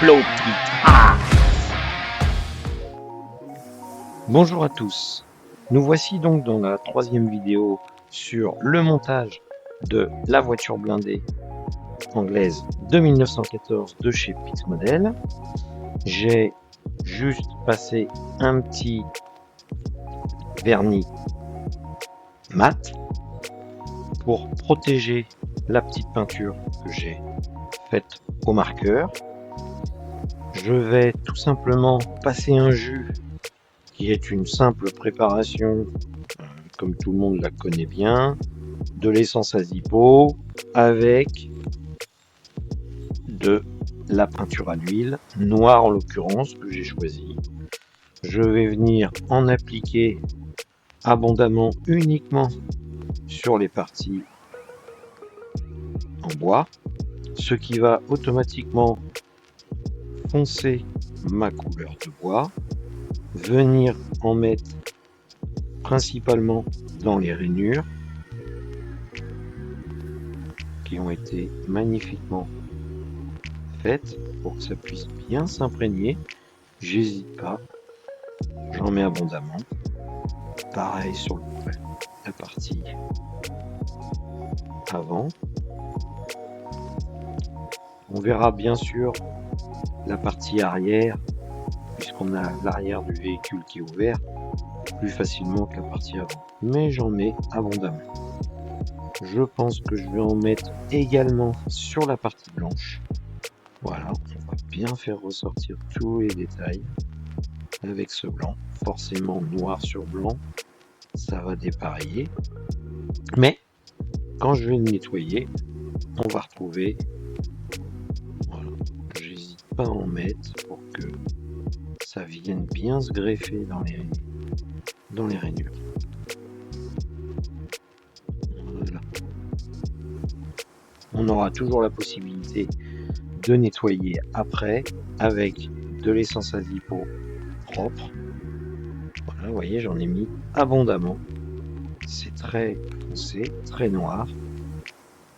floppy. Ah. Bonjour à tous, nous voici donc dans la troisième vidéo sur le montage de la voiture blindée anglaise de 1914 de chez Pixmodel. J'ai juste passé un petit vernis mat pour protéger la petite peinture que j'ai faite au marqueur. Je vais tout simplement passer un jus qui est une simple préparation, comme tout le monde la connaît bien, de l'essence Azipo avec de la peinture à l'huile, noire en l'occurrence, que j'ai choisi. Je vais venir en appliquer abondamment uniquement sur les parties en bois, ce qui va automatiquement foncer ma couleur de bois, venir en mettre principalement dans les rainures qui ont été magnifiquement faites pour que ça puisse bien s'imprégner. J'hésite pas, j'en mets abondamment. Pareil sur la partie avant. On verra bien sûr la partie arrière, puisqu'on a l'arrière du véhicule qui est ouvert plus facilement que la partie avant. Mais j'en mets abondamment. Je pense que je vais en mettre également sur la partie blanche. Voilà, on va bien faire ressortir tous les détails avec ce blanc. Forcément noir sur blanc, ça va dépareiller. Mais quand je vais le nettoyer, on va retrouver, voilà, j'hésite pas à en mettre pour que ça vienne bien se greffer dans les rainures. Voilà. On aura toujours la possibilité de nettoyer après avec de l'essence Azipo propre. Voilà, vous voyez, j'en ai mis abondamment. C'est très foncé, très noir.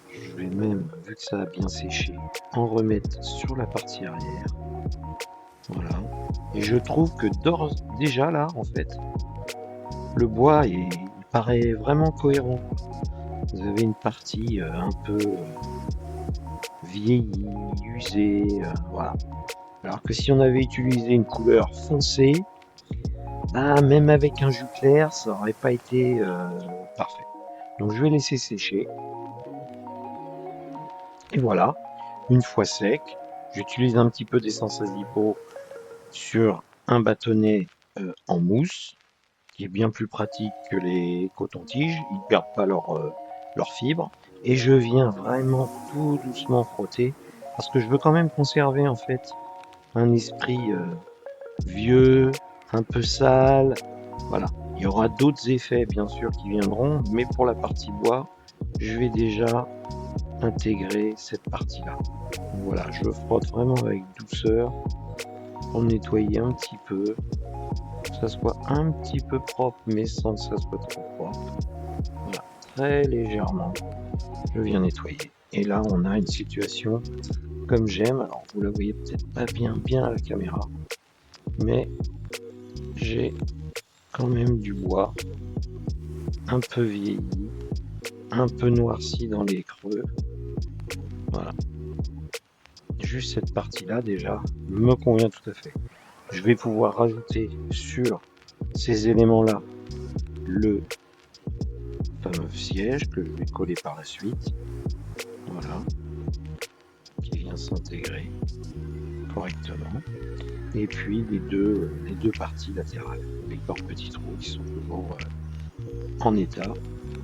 Je vais même, vu que ça a bien séché, en remettre sur la partie arrière. Voilà. Et je trouve que déjà là, en fait, le bois il paraît vraiment cohérent. Vous avez une partie un peu vieillie, usée, voilà. Alors que si on avait utilisé une couleur foncée, bah, même avec un jus clair, ça n'aurait pas été parfait. Donc je vais laisser sécher. Et voilà, une fois sec, j'utilise un petit peu d'essence Azipo sur un bâtonnet en mousse, qui est bien plus pratique que les cotons-tiges, ils ne perdent pas leur fibre. Et je viens vraiment tout doucement frotter, parce que je veux quand même conserver en fait un esprit vieux, un peu sale. Voilà, il y aura d'autres effets bien sûr qui viendront, mais pour la partie bois, je vais déjà intégrer cette partie là. Voilà, je frotte vraiment avec douceur pour nettoyer un petit peu, que ça soit un petit peu propre mais sans que ça soit trop propre. Voilà, très légèrement je viens nettoyer, et là on a une situation comme j'aime. Alors vous la voyez peut-être pas bien à la caméra, mais j'ai quand même du bois un peu vieilli, un peu noirci dans les creux. Voilà, juste cette partie là déjà me convient tout à fait. Je vais pouvoir rajouter sur ces éléments là le fameux siège que je vais coller par la suite, voilà, qui vient s'intégrer correctement, et puis les deux parties latérales avec leurs petits trous qui sont toujours en état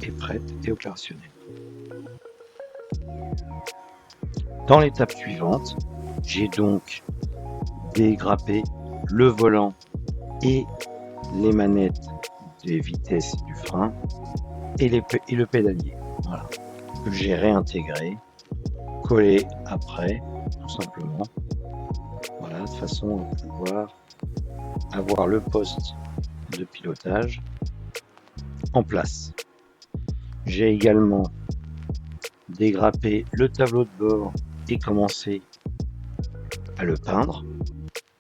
et prêtes et opérationnelles. Dans l'étape suivante, j'ai donc dégrappé le volant et les manettes des vitesses et du frein et le pédalier, voilà, que j'ai réintégré, collé après, tout simplement, voilà, de façon à pouvoir avoir le poste de pilotage en place. J'ai également dégrappé le tableau de bord et commencé à le peindre,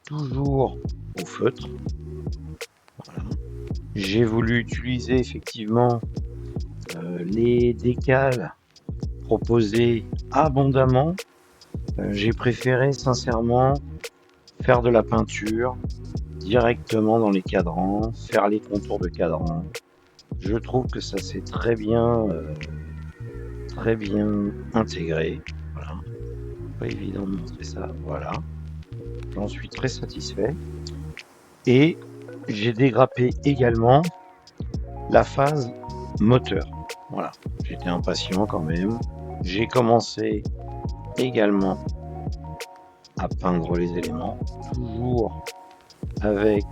toujours au feutre. Voilà. J'ai voulu utiliser effectivement les décals proposés abondamment. J'ai préféré sincèrement faire de la peinture directement dans les cadrans, faire les contours de cadrans. Je trouve que ça s'est très bien intégré. Voilà. Pas évident de montrer ça. Voilà. J'en suis très satisfait. Et j'ai dégrappé également la phase moteur. Voilà. J'étais impatient quand même. J'ai commencé également à peindre les éléments, toujours avec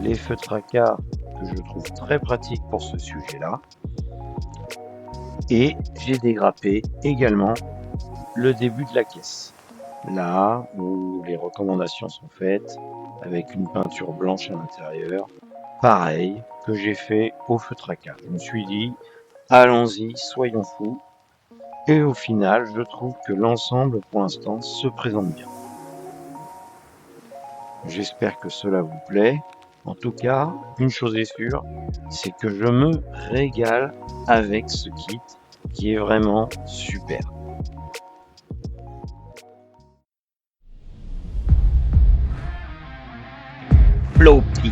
les feutres à cas que je trouve très pratiques pour ce sujet-là. Et j'ai dégrappé également le début de la caisse, là où les recommandations sont faites, avec une peinture blanche à l'intérieur, pareil que j'ai fait au feutre à cas. Je me suis dit, allons-y, soyons fous. Et au final, je trouve que l'ensemble, pour l'instant, se présente bien. J'espère que cela vous plaît. En tout cas, une chose est sûre, c'est que je me régale avec ce kit qui est vraiment super. Flow Kit.